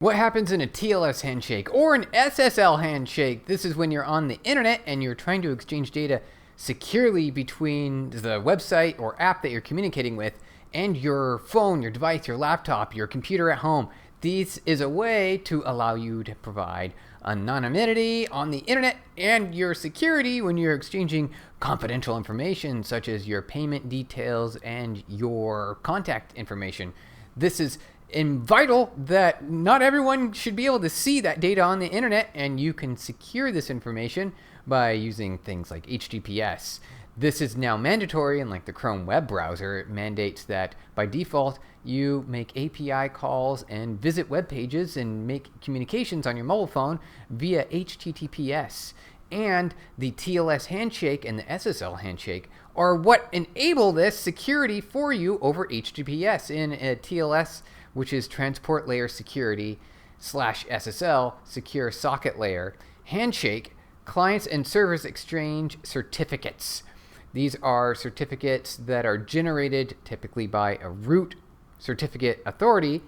What happens in a TLS handshake or an SSL handshake? This is when you're on the internet and you're trying to exchange data securely between the website or app that you're communicating with and your phone, your device, your laptop, your computer at home. This is a way to allow you to provide anonymity on the internet and your security when you're exchanging confidential information such as your payment details and your contact information. This is vital that not everyone should be able to see that data on the internet, and you can secure this information by using things like HTTPS. This is now mandatory in like the Chrome web browser. It mandates that by default you make API calls and visit web pages and make communications on your mobile phone via HTTPS. And the TLS handshake and the SSL handshake are what enable this security for you over HTTPS. In a TLS, which is Transport Layer Security / SSL, Secure Socket Layer, handshake, clients and servers exchange certificates. These are certificates that are generated typically by a root certificate authority.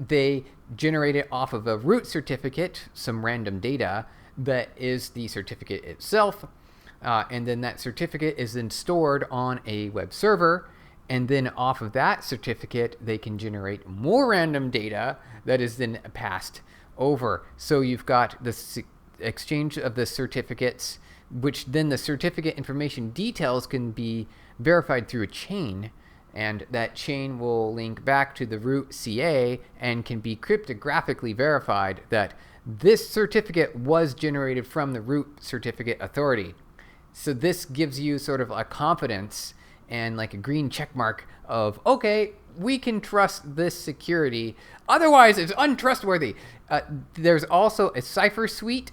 They generate it off of a root certificate, some random data that is the certificate itself. And then that certificate is then stored on a web server. And then off of that certificate, they can generate more random data that is then passed over. So you've got the exchange of the certificates, which then the certificate information details can be verified through a chain. And that chain will link back to the root CA and can be cryptographically verified that this certificate was generated from the root certificate authority. So this gives you sort of a confidence and like a green check mark of, okay, we can trust this security. Otherwise, it's untrustworthy. There's also a cipher suite,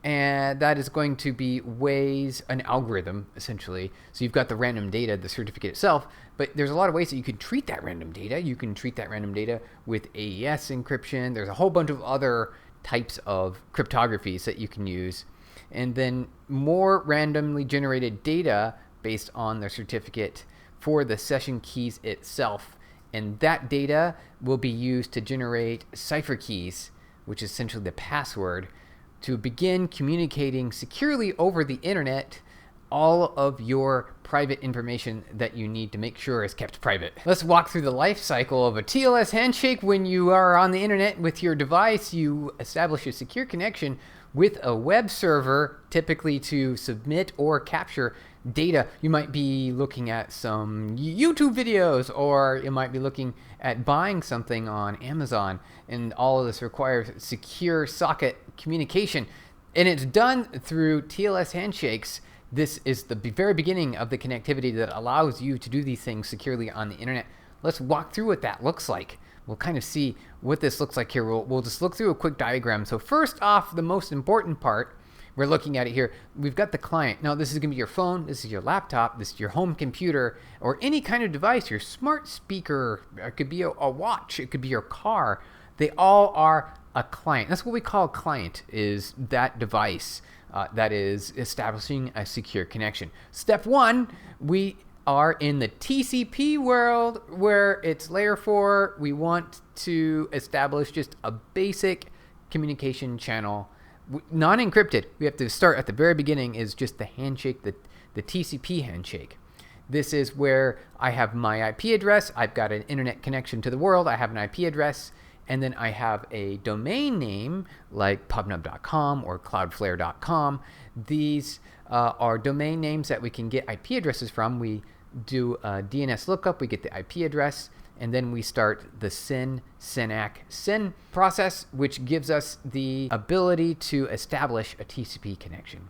and that is going to be ways, an algorithm, essentially. So you've got the random data, the certificate itself, but there's a lot of ways that you can treat that random data. You can treat that random data with AES encryption. There's a whole bunch of other types of cryptographies that you can use. And then more randomly generated data based on the certificate for the session keys itself. And that data will be used to generate cipher keys, which is essentially the password, to begin communicating securely over the internet all of your private information that you need to make sure is kept private. Let's walk through the life cycle of a TLS handshake. When you are on the internet with your device, you establish a secure connection with a web server, typically to submit or capture data. You might be looking at some YouTube videos, or you might be looking at buying something on Amazon, and all of this requires secure socket communication, and it's done through TLS handshakes. This is the very beginning of the connectivity that allows you to do these things securely on the internet. Let's walk through what that looks like. We'll kind of see what this looks like here. We'll just look through a quick diagram. So first off, the most important part, we're looking at it here. We've got the client. Now this is going to be your phone, this is your laptop, this is your home computer, or any kind of device, your smart speaker, it could be a watch, it could be your car. They all are a client. That's what we call a client, is that device that is establishing a secure connection. Step one, we are in the TCP world where it's layer 4. We want to establish just a basic communication channel, non-encrypted. We have to start at the very beginning is just the handshake, the TCP handshake. This is where I have my IP address. I've got an internet connection to the world. I have an IP address. And then I have a domain name like pubnub.com or cloudflare.com. These are domain names that we can get IP addresses from. We do a DNS lookup, we get the IP address, and then we start the SYN process, which gives us the ability to establish a TCP connection.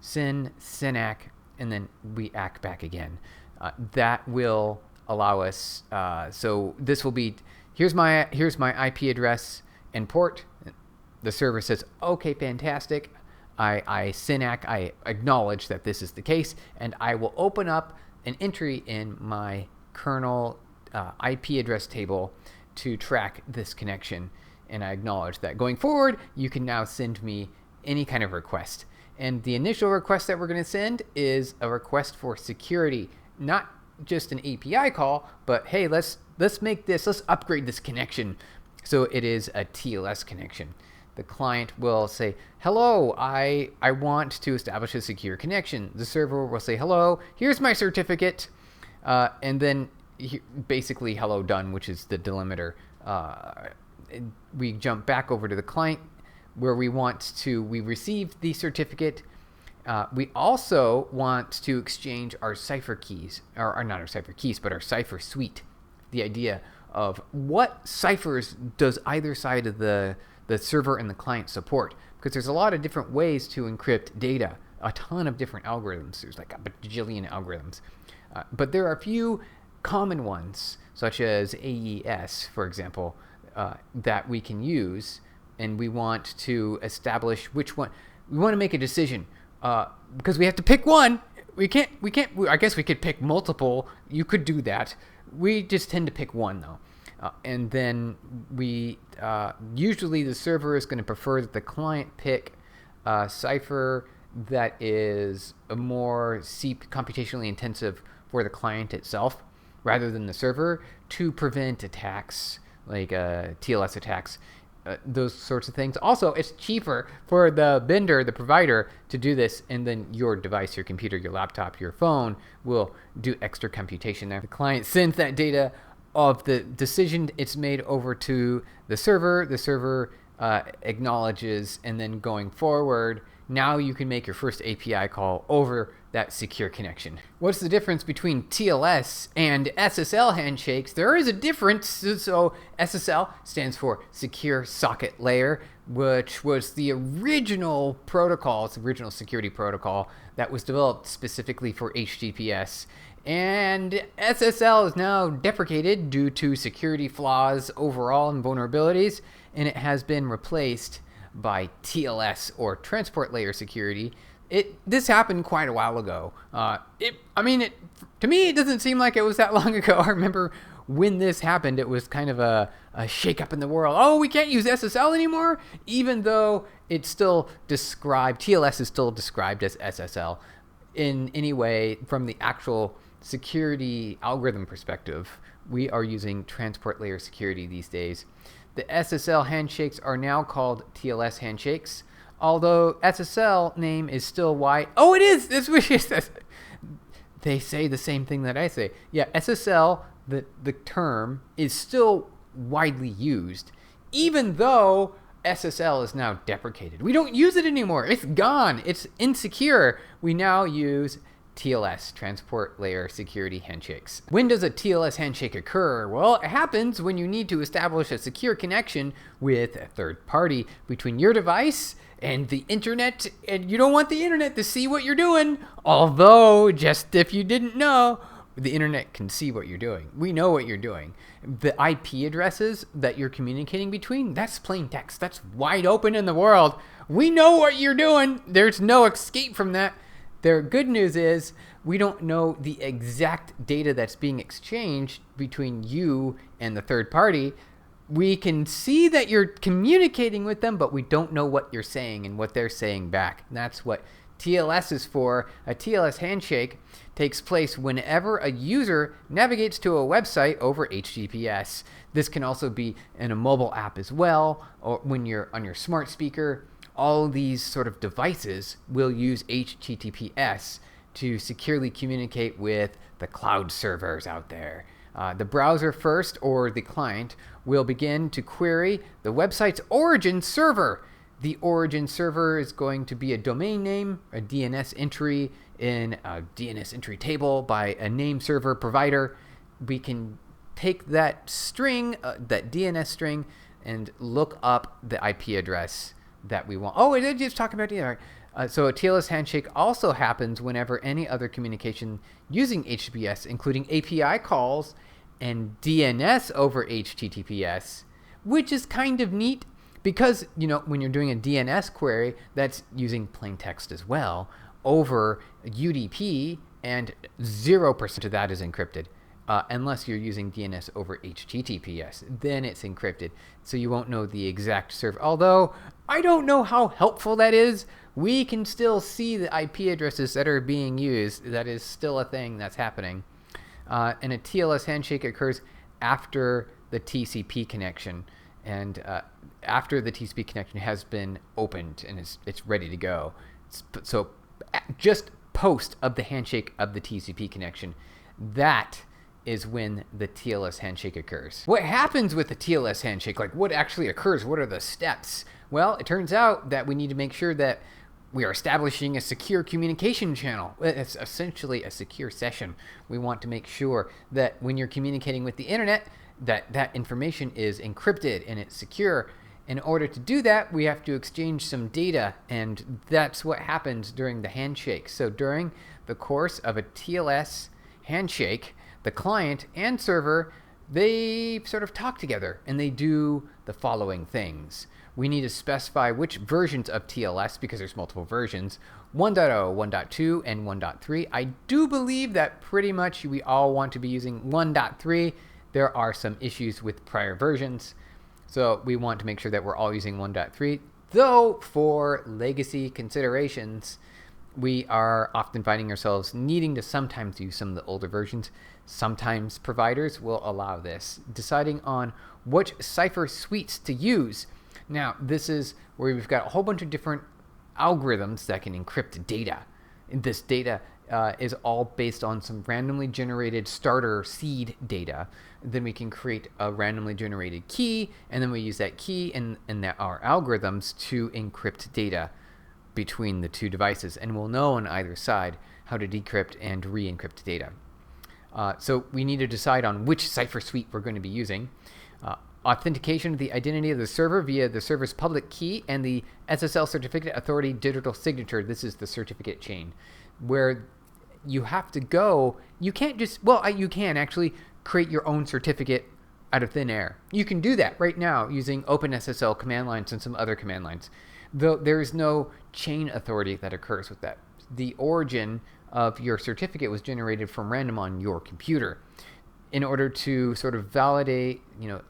SYN, and then we ACK back again. That will allow us, so this will be, here's my IP address and port. The server says, okay, fantastic. I SYN-ACK, I acknowledge that this is the case, and I will open up an entry in my kernel IP address table to track this connection, and I acknowledge that. Going forward, you can now send me any kind of request. And the initial request that we're going to send is a request for security, not just an API call, but hey, let's make this, let's upgrade this connection. So it is a TLS connection. The client will say, hello, I want to establish a secure connection. The server will say, hello, here's my certificate. And then basically hello done, which is the delimiter. We jump back over to the client where we received the certificate. We also want to exchange our cipher keys, or not our cipher keys, but our cipher suite. The idea of what ciphers does either side of the server and the client support, because there's a lot of different ways to encrypt data, a ton of different algorithms. There's like a bajillion algorithms. But there are a few common ones, such as AES, for example, that we can use, and we want to establish which one. We want to make a decision, because we have to pick one. We can't, I guess we could pick multiple. You could do that. We just tend to pick one, though. And then usually the server is going to prefer that the client pick a cipher that is a more computationally intensive for the client itself, rather than the server, to prevent attacks like TLS attacks, those sorts of things. Also, it's cheaper for the vendor, the provider, to do this, and then your device, your computer, your laptop, your phone will do extra computation there. The client sends that data of the decision it's made over to the server. The server acknowledges, and then going forward, now you can make your first API call over that secure connection. What's the difference between TLS and SSL handshakes? There is a difference. So SSL stands for Secure Socket Layer, which was the original protocol, it's the original security protocol that was developed specifically for HTTPS. And SSL is now deprecated due to security flaws overall and vulnerabilities, and it has been replaced by TLS, or Transport Layer Security. This happened quite a while ago. To me, it doesn't seem like it was that long ago. I remember when this happened, it was kind of a shakeup in the world. Oh, we can't use SSL anymore, even though it's still described, TLS is still described as SSL. In any way, from the actual security algorithm perspective, we are using Transport Layer Security these days. The SSL handshakes are now called TLS handshakes, although SSL name is still wide. Oh, it is! That's what she says. They say the same thing that I say. Yeah, SSL, the term, is still widely used, even though SSL is now deprecated. We don't use it anymore. It's gone. It's insecure. We now use TLS, Transport Layer Security Handshakes. When does a TLS handshake occur? Well, it happens when you need to establish a secure connection with a third party between your device and the internet, and you don't want the internet to see what you're doing. Although, just if you didn't know, the internet can see what you're doing. We know what you're doing. The IP addresses that you're communicating between, that's plain text. That's wide open in the world. We know what you're doing. There's no escape from that. The good news is we don't know the exact data that's being exchanged between you and the third party. We can see that you're communicating with them, but we don't know what you're saying and what they're saying back. And that's what TLS is for. A TLS handshake takes place whenever a user navigates to a website over HTTPS. This can also be in a mobile app as well, or when you're on your smart speaker. All these sort of devices will use HTTPS to securely communicate with the cloud servers out there. The browser first, or the client, will begin to query the website's origin server. The origin server is going to be a domain name, a DNS entry in a DNS entry table by a name server provider. We can take that string, that DNS string, and look up the IP address that we want. Oh, I did just talk about the so a TLS handshake also happens whenever any other communication using HTTPS, including API calls and DNS over HTTPS, which is kind of neat because, you know, when you're doing a DNS query, that's using plain text as well over UDP, and 0% of that is encrypted. Unless you're using DNS over HTTPS, then it's encrypted, so you won't know the exact server. Although, I don't know how helpful that is. We can still see the IP addresses that are being used. That is still a thing that's happening. And a TLS handshake occurs after the TCP connection. And after the TCP connection has been opened and it's ready to go, so just post of the handshake of the TCP connection, that is when the TLS handshake occurs. What happens with the TLS handshake? Like, what actually occurs? What are the steps? Well, it turns out that we need to make sure that we are establishing a secure communication channel. It's essentially a secure session. We want to make sure that when you're communicating with the internet, that information is encrypted and it's secure. In order to do that, we have to exchange some data, and that's what happens during the handshake. So during the course of a TLS handshake, the client and server, they sort of talk together and they do the following things. We need to specify which versions of TLS, because there's multiple versions, 1.0, 1.2, and 1.3. I do believe that pretty much we all want to be using 1.3. There are some issues with prior versions, so we want to make sure that we're all using 1.3. Though for legacy considerations, we are often finding ourselves needing to sometimes use some of the older versions. Sometimes providers will allow this, deciding on which cipher suites to use. Now, this is where we've got a whole bunch of different algorithms that can encrypt data. And this data is all based on some randomly generated starter seed data. Then we can create a randomly generated key, and then we use that key and our algorithms to encrypt data between the two devices. And we'll know on either side how to decrypt and re-encrypt data. So we need to decide on which cipher suite we're going to be using. Authentication of the identity of the server via the server's public key and the SSL Certificate Authority digital signature. This is the certificate chain, where you have to go. You can't just, well, you can actually create your own certificate out of thin air. You can do that right now using OpenSSL command lines and some other command lines, though there is no chain authority that occurs with that. The origin of your certificate was generated from random on your computer. In order to sort of validate,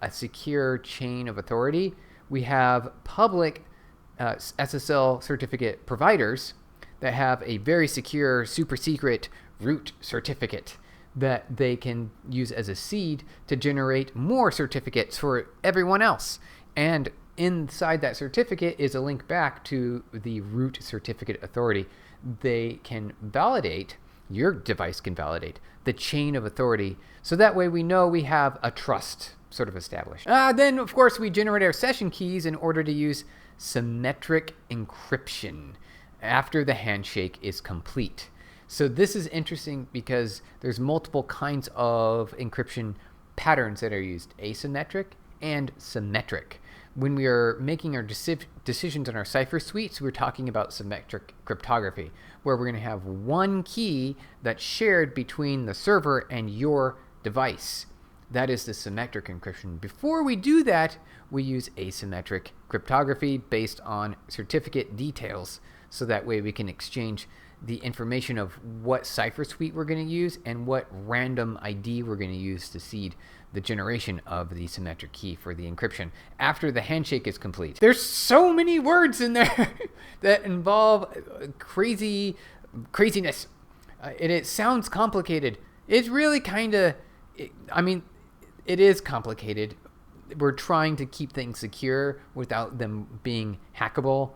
a secure chain of authority, we have public SSL certificate providers that have a very secure, super secret root certificate that they can use as a seed to generate more certificates for everyone else. And inside that certificate is a link back to the root certificate authority. They can validate, your device can validate the chain of authority, so that way we know we have a trust sort of established. Then, of course, we generate our session keys in order to use symmetric encryption after the handshake is complete. So this is interesting because there's multiple kinds of encryption patterns that are used, asymmetric and symmetric. When we are making our decisions on our cipher suites, we're talking about symmetric cryptography, where we're going to have one key that's shared between the server and your device. That is the symmetric encryption. Before we do that, we use asymmetric cryptography based on certificate details, so that way we can exchange the information of what cipher suite we're going to use and what random ID we're going to use to seed the generation of the symmetric key for the encryption after the handshake is complete. There's so many words in there that involve craziness. And it sounds complicated. It's really kind of, it is complicated. We're trying to keep things secure without them being hackable.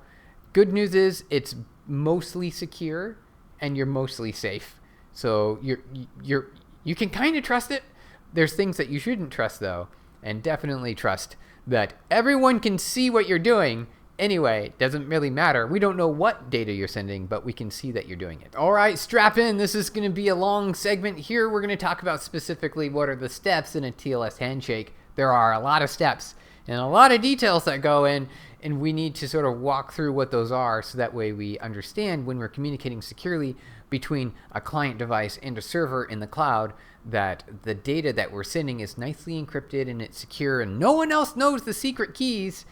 Good news is it's mostly secure and you're mostly safe. So you can kind of trust it. There's things that you shouldn't trust, though, and definitely trust that everyone can see what you're doing. Anyway, it doesn't really matter. We don't know what data you're sending, but we can see that you're doing it. All right, strap in. This is going to be a long segment. Here we're going to talk about specifically what are the steps in a TLS handshake. There are a lot of steps and a lot of details that go in, and we need to sort of walk through what those are so that way we understand when we're communicating securely between a client device and a server in the cloud that the data that we're sending is nicely encrypted and it's secure and no one else knows the secret keys.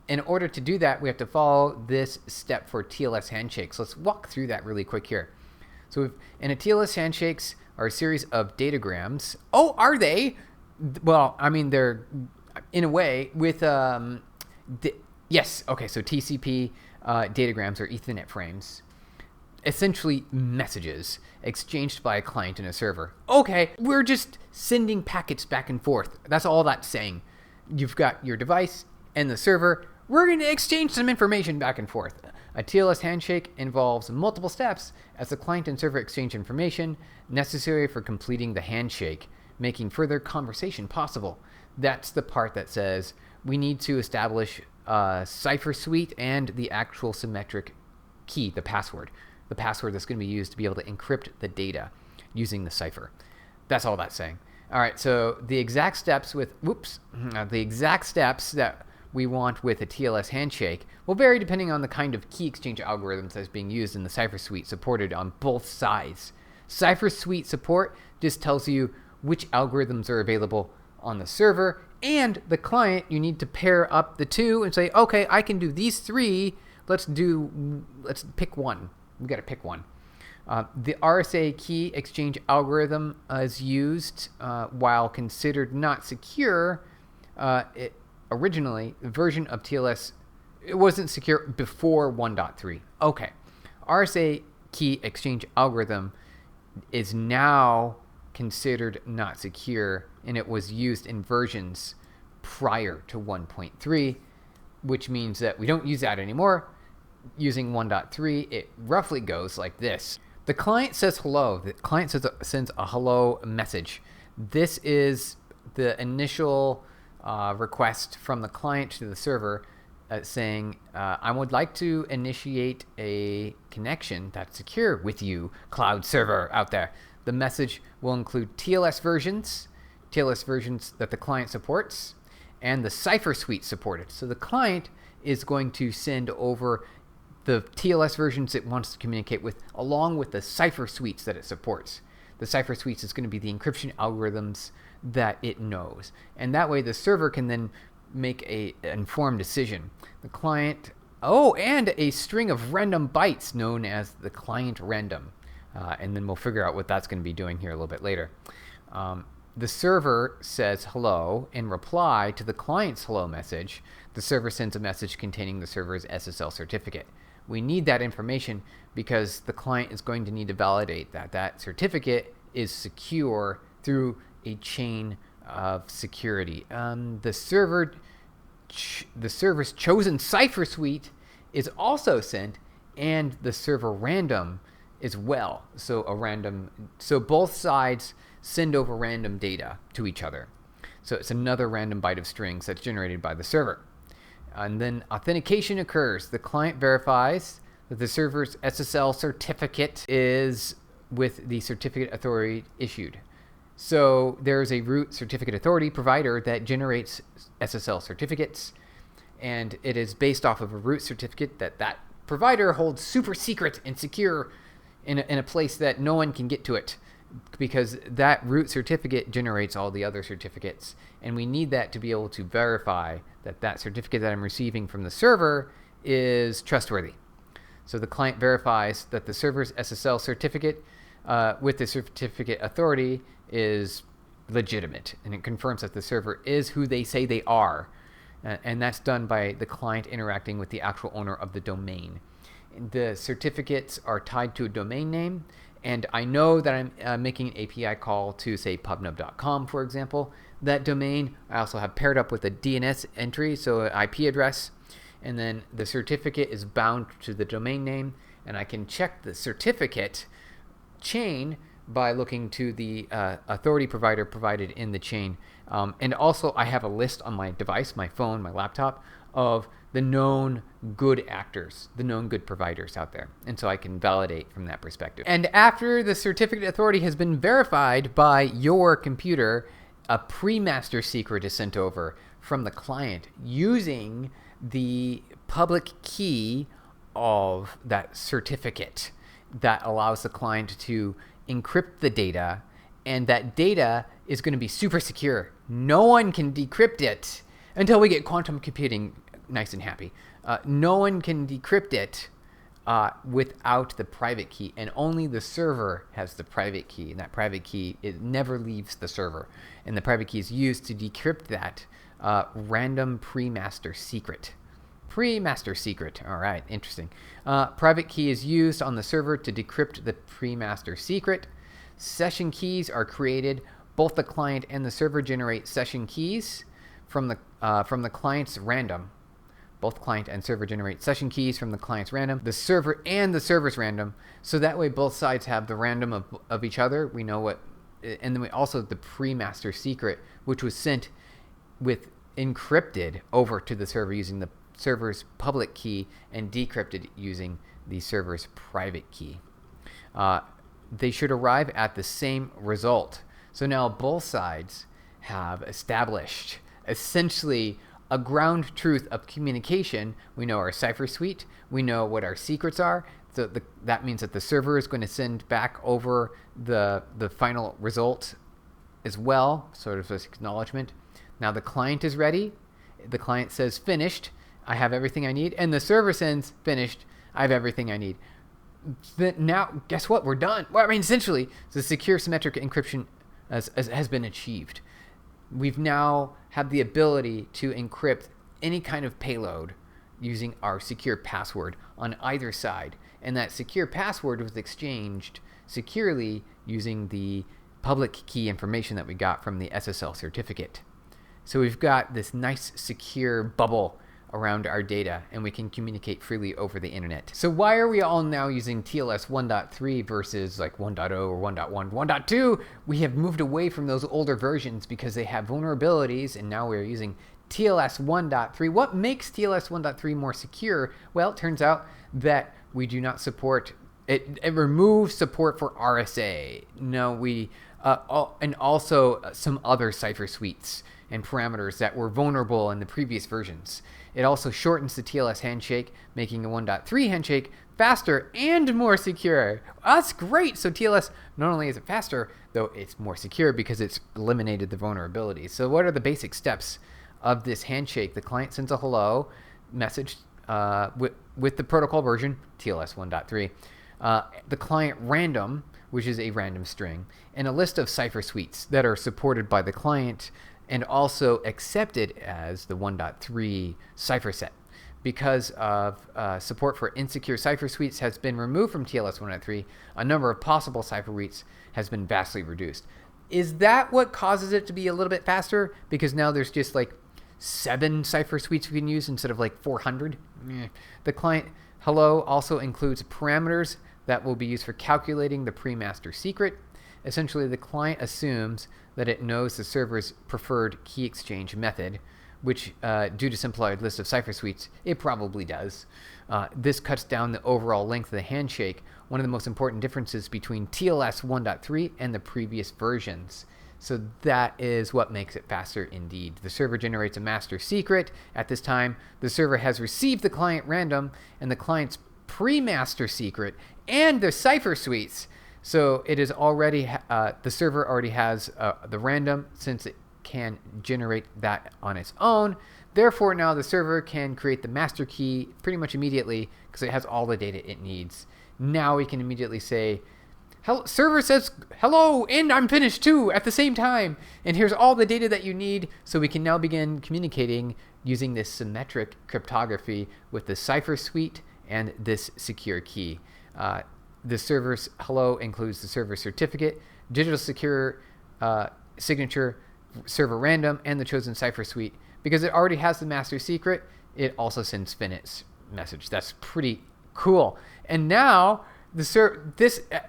In order to do that, we have to follow this step for TLS handshakes. Let's walk through that really quick here. So in a TLS handshakes are a series of datagrams. Oh, are they? Well, they're in a way with yes. Okay, so TCP datagrams are Ethernet frames. Essentially messages exchanged by a client and a server. Okay, we're just sending packets back and forth. That's all that's saying. you've got your device and the server. We're going to exchange some information back and forth. A TLS handshake involves multiple steps as the client and server exchange information necessary for completing the handshake, making further conversation possible. That's the part that says we need to establish a cipher suite and the actual symmetric key, the password that's going to be used to be able to encrypt the data using the cipher. That's all that's saying. All right, so the exact steps that we want with a TLS handshake will vary depending on the kind of key exchange algorithms that's being used in the cipher suite supported on both sides. Cipher suite support just tells you which algorithms are available on the server, and the client, you need to pair up the two and say, okay, I can do these three. Let's pick one. We got to pick one. The RSA key exchange algorithm is used while considered not secure. Originally, the version of TLS, it wasn't secure before 1.3. Okay. RSA key exchange algorithm is now considered not secure, and it was used in versions prior to 1.3, which means that we don't use that anymore. Using 1.3, it roughly goes like this. The client says hello. The client sends a hello message. This is the initial request from the client to the server saying, I would like to initiate a connection that's secure with you, cloud server out there. The message will include TLS versions that the client supports, and the cipher suite supported. So the client is going to send over the TLS versions it wants to communicate with, along with the cipher suites that it supports. The cipher suites is going to be the encryption algorithms that it knows. And that way the server can then make an informed decision. The client, and a string of random bytes known as the client random. And then we'll figure out what that's going to be doing here a little bit later. The server says hello. In reply to the client's hello message, the server sends a message containing the server's SSL certificate. We need that information because the client is going to need to validate that that certificate is secure through a chain of security. The server's chosen cipher suite is also sent, and the server random as well. So both sides send over random data to each other. So it's another random byte of strings that's generated by the server. And then authentication occurs. The client verifies that the server's SSL certificate is with the certificate authority issued. So there's a root certificate authority provider that generates SSL certificates, and it is based off of a root certificate that provider holds super secret and secure in a place that no one can get to it, because that root certificate generates all the other certificates, and we need that to be able to verify that that certificate that I'm receiving from the server is trustworthy. So the client verifies that the server's SSL certificate with the certificate authority is legitimate, and it confirms that the server is who they say they are, and that's done by the client interacting with the actual owner of the domain. The certificates are tied to a domain name, and I know that I'm making an API call to, say, pubnub.com, for example. That domain I also have paired up with a DNS entry, so an IP address, and then the certificate is bound to the domain name, and I can check the certificate chain by looking to the authority provider provided in the chain. And also I have a list on my device, my phone, my laptop, of the known good actors, the known good providers out there. And so I can validate from that perspective. And after the certificate authority has been verified by your computer, a pre-master secret is sent over from the client using the public key of that certificate that allows the client to encrypt the data, and that data is going to be super secure. No one can decrypt it until we get quantum computing nice and happy. No one can decrypt it without the private key, and only the server has the private key, and that private key, it never leaves the server, and the private key is used to decrypt that random pre-master secret. Pre-master secret. All right, interesting. Private key is used on the server to decrypt the pre-master secret. Session keys are created. Both the client and the server generate session keys from the client's random. Both client and server generate session keys from the client's random, the server and the server's random. So that way both sides have the random of each other. We know what, and then we also the pre-master secret, which was sent with encrypted over to the server using the server's public key and decrypted using the server's private key. They should arrive at the same result. So now both sides have established essentially a ground truth of communication. We know our cipher suite. We know what our secrets are. So that means that the server is going to send back over the final result as well, sort of this acknowledgement. Now the client is ready. The client says finished. I have everything I need. And the server sends finished. I have everything I need. Now, guess what? We're done. Well, I mean, essentially, the secure symmetric encryption has been achieved. We've now had the ability to encrypt any kind of payload using our secure password on either side. And that secure password was exchanged securely using the public key information that we got from the SSL certificate. So we've got this nice secure bubble around our data, and we can communicate freely over the internet. So why are we all now using TLS 1.3 versus like 1.0 or 1.1, 1.2? We have moved away from those older versions because they have vulnerabilities, and now we're using TLS 1.3. What makes TLS 1.3 more secure? Well, it turns out that we do not support it. It removes support for RSA. No, and also some other cipher suites and parameters that were vulnerable in the previous versions. It also shortens the TLS handshake, making a 1.3 handshake faster and more secure. That's great. So TLS, not only is it faster, though it's more secure because it's eliminated the vulnerabilities. So what are the basic steps of this handshake? The client sends a hello message with the protocol version, TLS 1.3. The client random, which is a random string, and a list of cipher suites that are supported by the client and also accepted as the 1.3 cipher set. Because of support for insecure cipher suites has been removed from TLS 1.3, a number of possible cipher suites has been vastly reduced. Is that what causes it to be a little bit faster? Because now there's just like 7 cipher suites we can use instead of like 400? The client hello also includes parameters that will be used for calculating the pre-master secret. Essentially, the client assumes that it knows the server's preferred key exchange method, which, due to simplified list of cipher suites, it probably does. This cuts down the overall length of the handshake, one of the most important differences between TLS 1.3 and the previous versions. So that is what makes it faster indeed. The server generates a master secret. At this time, the server has received the client random and the client's pre-master secret and the cipher suites. So it is already, the server already has the random, since it can generate that on its own. Therefore, now the server can create the master key pretty much immediately because it has all the data it needs. Now we can immediately say, server says hello and I'm finished too at the same time. And here's all the data that you need. So we can now begin communicating using this symmetric cryptography with the cipher suite and this secure key. The server's hello includes the server certificate, digital secure signature, server random, and the chosen cipher suite. Because it already has the master secret, it also sends finished message. That's pretty cool. And now this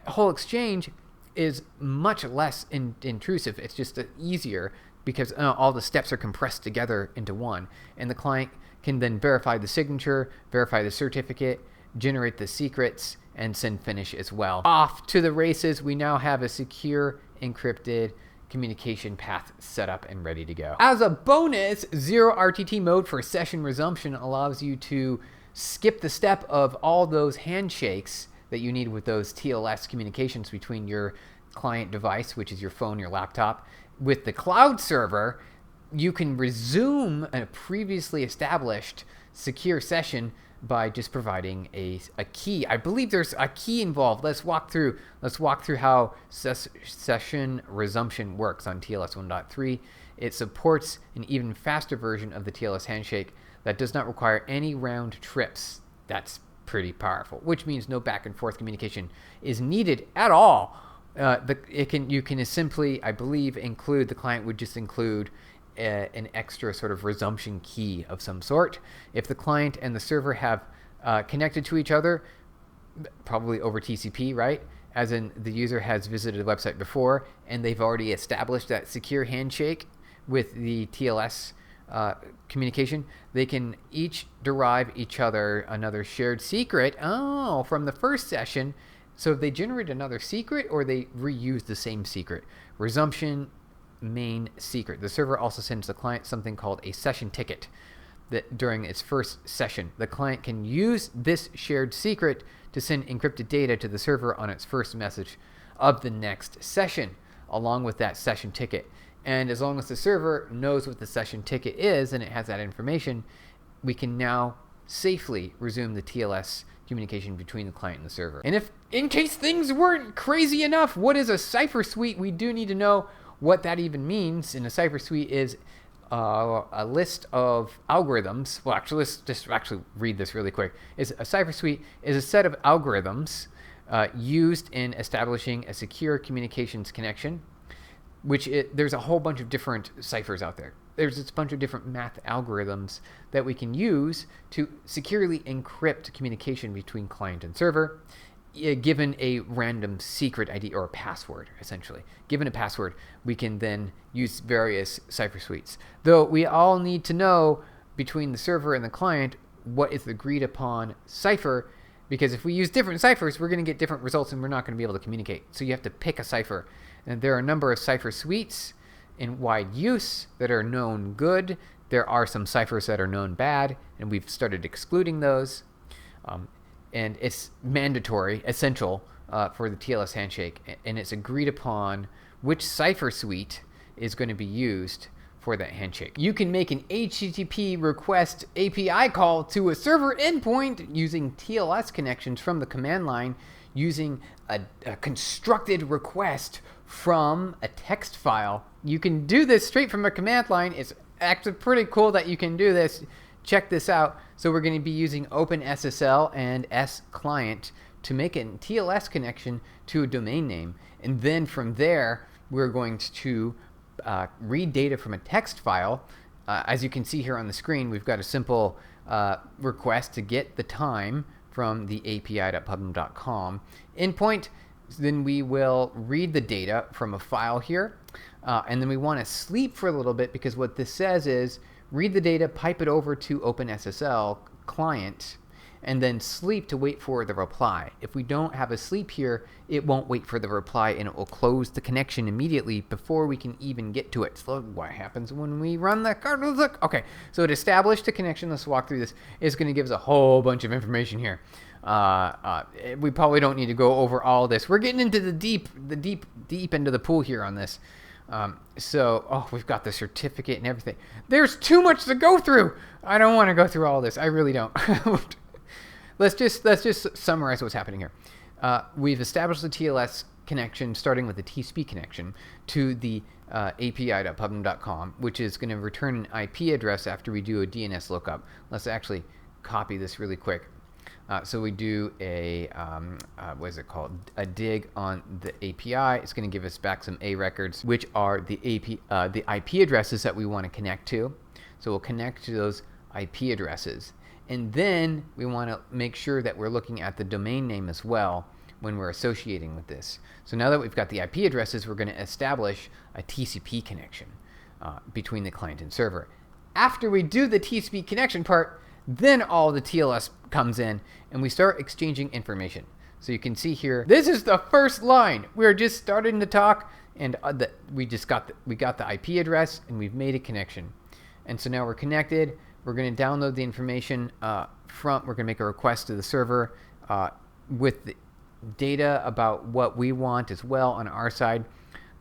whole exchange is much less intrusive. It's just easier because all the steps are compressed together into one. And the client can then verify the signature, verify the certificate, generate the secrets, and send finish as well. Off to the races. We now have a secure, encrypted communication path set up and ready to go. As a bonus, zero RTT mode for session resumption allows you to skip the step of all those handshakes that you need with those TLS communications between your client device, which is your phone, your laptop. With the cloud server, you can resume a previously established secure session by just providing a key. I believe there's a key involved. Let's walk through how session resumption works on TLS 1.3. It supports an even faster version of the TLS handshake that does not require any round trips. That's pretty powerful, which means no back and forth communication is needed at all. You can simply, I believe, the client would just include an extra sort of resumption key of some sort. If the client and the server have connected to each other, probably over TCP, right? As in the user has visited the website before and they've already established that secure handshake with the TLS communication, they can each derive each other another shared secret from the first session. So if they generate another secret or they reuse the same secret. Resumption main secret. The server also sends the client something called a session ticket that during its first session. The client can use this shared secret to send encrypted data to the server on its first message of the next session, along with that session ticket. And as long as the server knows what the session ticket is and it has that information, we can now safely resume the TLS communication between the client and the server. And if, in case things weren't crazy enough, what is a cipher suite? We do need to know what that even means. And a cipher suite is a list of algorithms. Well, actually, let's just actually read this really quick. A cipher suite is a set of algorithms used in establishing a secure communications connection, there's a whole bunch of different ciphers out there. There's a bunch of different math algorithms that we can use to securely encrypt communication between client and server, given a random secret ID or a password, essentially. Given a password, we can then use various cipher suites. Though we all need to know between the server and the client what is the agreed upon cipher, because if we use different ciphers, we're going to get different results and we're not going to be able to communicate. So you have to pick a cipher. And there are a number of cipher suites in wide use that are known good. There are some ciphers that are known bad, and we've started excluding those. And it's mandatory, essential for the TLS handshake, and it's agreed upon which cipher suite is going to be used for that handshake. You can make an HTTP request API call to a server endpoint using TLS connections from the command line using a constructed request from a text file. You can do this straight from a command line. It's actually pretty cool that you can do this. Check this out. So we're going to be using OpenSSL and S-Client to make a TLS connection to a domain name. And then from there, we're going to read data from a text file. As you can see here on the screen, we've got a simple request to get the time from the api.pubnum.com endpoint. Then we will read the data from a file here. And then we want to sleep for a little bit, because what this says is read the data, pipe it over to OpenSSL client, and then sleep to wait for the reply. If we don't have a sleep here, it won't wait for the reply, and it will close the connection immediately before we can even get to it. So what happens when we run the card? Look, okay, so it established a connection. Let's walk through this. It's going to give us a whole bunch of information here. We probably don't need to go over all this. We're getting into the deep end of the pool here on this. We've got the certificate and everything. There's too much to go through. I don't want to go through all this. I really don't. Let's just summarize what's happening here. We've established the TLS connection, starting with the TCP connection to the api.pubnum.com, which is going to return an IP address after we do a DNS lookup. Let's actually copy this really quick. So we do a, a dig on the API. It's going to give us back some A records, which are the IP addresses that we want to connect to. So we'll connect to those IP addresses. And then we want to make sure that we're looking at the domain name as well when we're associating with this. So now that we've got the IP addresses, we're going to establish a TCP connection between the client and server. After we do the TCP connection part, then all the TLS comes in and we start exchanging information. So you can see here, this is the first line. We're just starting to talk, and we got the IP address and we've made a connection. And so now we're connected. We're going to download the information we're going to make a request to the server with the data about what we want as well on our side.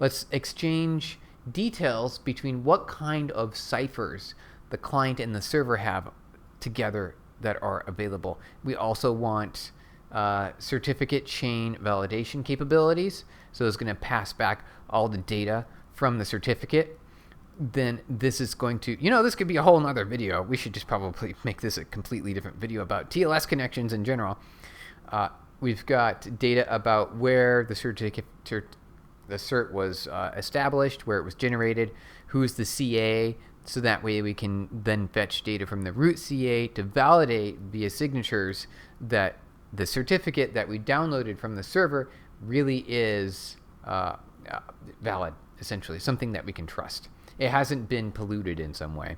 Let's exchange details between what kind of ciphers the client and the server have together that are available. We also want certificate chain validation capabilities. So it's going to pass back all the data from the certificate. Then this is going to, this could be a whole nother video. We should just probably make this a completely different video about TLS connections in general. We've got data about where the the cert was established, where it was generated, who's the CA, so that way we can then fetch data from the root CA to validate via signatures that the certificate that we downloaded from the server really is valid, essentially, something that we can trust. It hasn't been polluted in some way.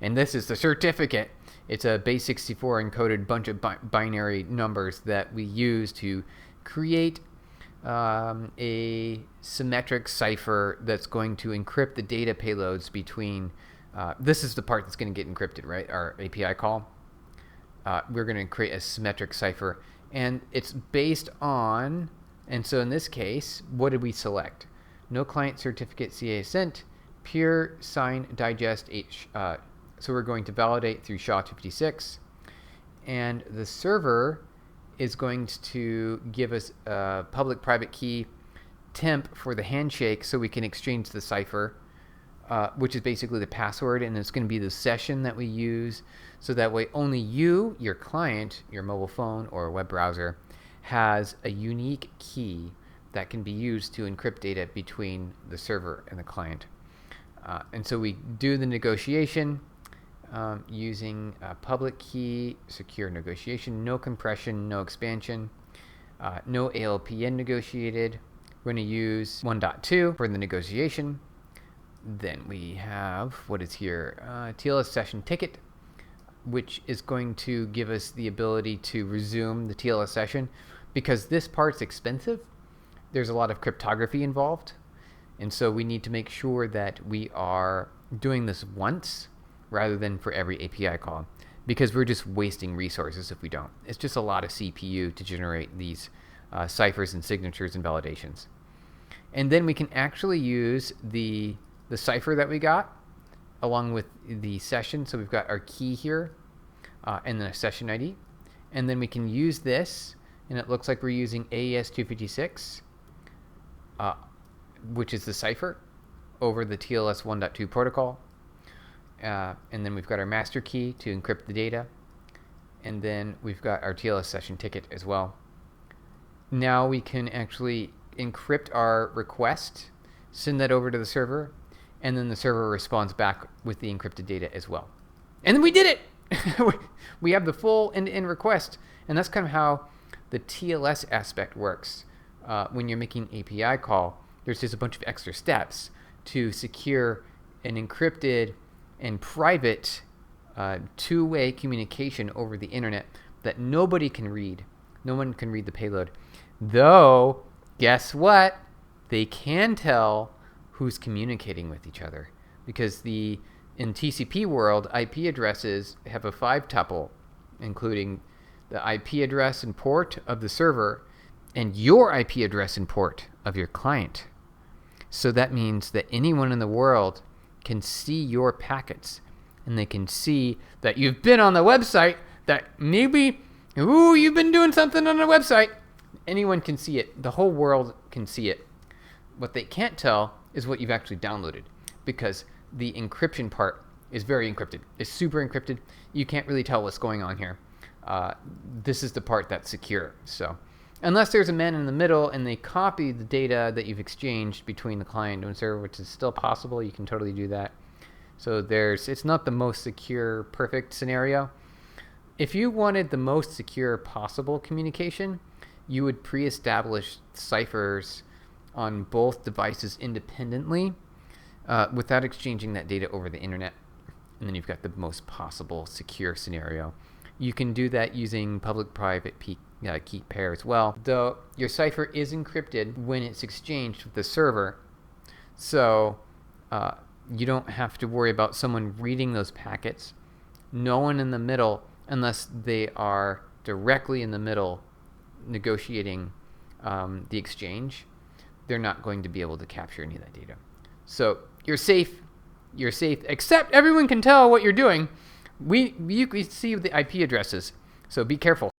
And this is the certificate. It's a base64 encoded bunch of binary numbers that we use to create a symmetric cipher that's going to encrypt the data payloads between, this is the part that's going to get encrypted, right? Our API call. We're going to create a symmetric cipher, and it's based on, and so in this case, what did we select? No client certificate CA sent, pure sign digest H. So we're going to validate through SHA-256, and the server is going to give us a public-private key temp for the handshake so we can exchange the cipher, which is basically the password, and it's going to be the session that we use, so that way only you, your client, your mobile phone or web browser, has a unique key that can be used to encrypt data between the server and the client. And so we do the negotiation using a public key, secure negotiation, no compression, no expansion, no ALPN negotiated. We're going to use 1.2 for the negotiation. Then we have what is here, TLS session ticket, which is going to give us the ability to resume the TLS session. Because this part's expensive, there's a lot of cryptography involved. And so we need to make sure that we are doing this once rather than for every API call, because we're just wasting resources if we don't. It's just a lot of CPU to generate these ciphers and signatures and validations. And then we can actually use the cipher that we got along with the session. So we've got our key here and then a session ID. And then we can use this, and it looks like we're using AES-256, which is the cipher, over the TLS 1.2 protocol. And then we've got our master key to encrypt the data. And then we've got our TLS session ticket as well. Now we can actually encrypt our request, send that over to the server, and then the server responds back with the encrypted data as well. And then we did it! We have the full end-to-end request. And that's kind of how the TLS aspect works. When you're making API call, there's just a bunch of extra steps to secure an encrypted and private two-way communication over the internet that nobody can read. No one can read the payload. Though, guess what? They can tell who's communicating with each other, because in TCP world, IP addresses have a 5-tuple, including the IP address and port of the server and your IP address and port of your client. So that means that anyone in the world can see your packets, and they can see that you've been on the website, that maybe, you've been doing something on the website. Anyone can see it. The whole world can see it. What they can't tell is what you've actually downloaded, because the encryption part is very encrypted. It's super encrypted. You can't really tell what's going on here. This is the part that's secure. So unless there's a man in the middle and they copy the data that you've exchanged between the client and server, which is still possible, you can totally do that. So it's not the most secure, perfect scenario. If you wanted the most secure possible communication, you would pre-establish ciphers on both devices independently without exchanging that data over the internet. And then you've got the most possible secure scenario. You can do that using public-private key pair as well, though your cipher is encrypted when it's exchanged with the server. So you don't have to worry about someone reading those packets. No one in the middle, unless they are directly in the middle negotiating the exchange, they're not going to be able to capture any of that data. So you're safe. You're safe, except everyone can tell what you're doing. You can see the IP addresses, so be careful.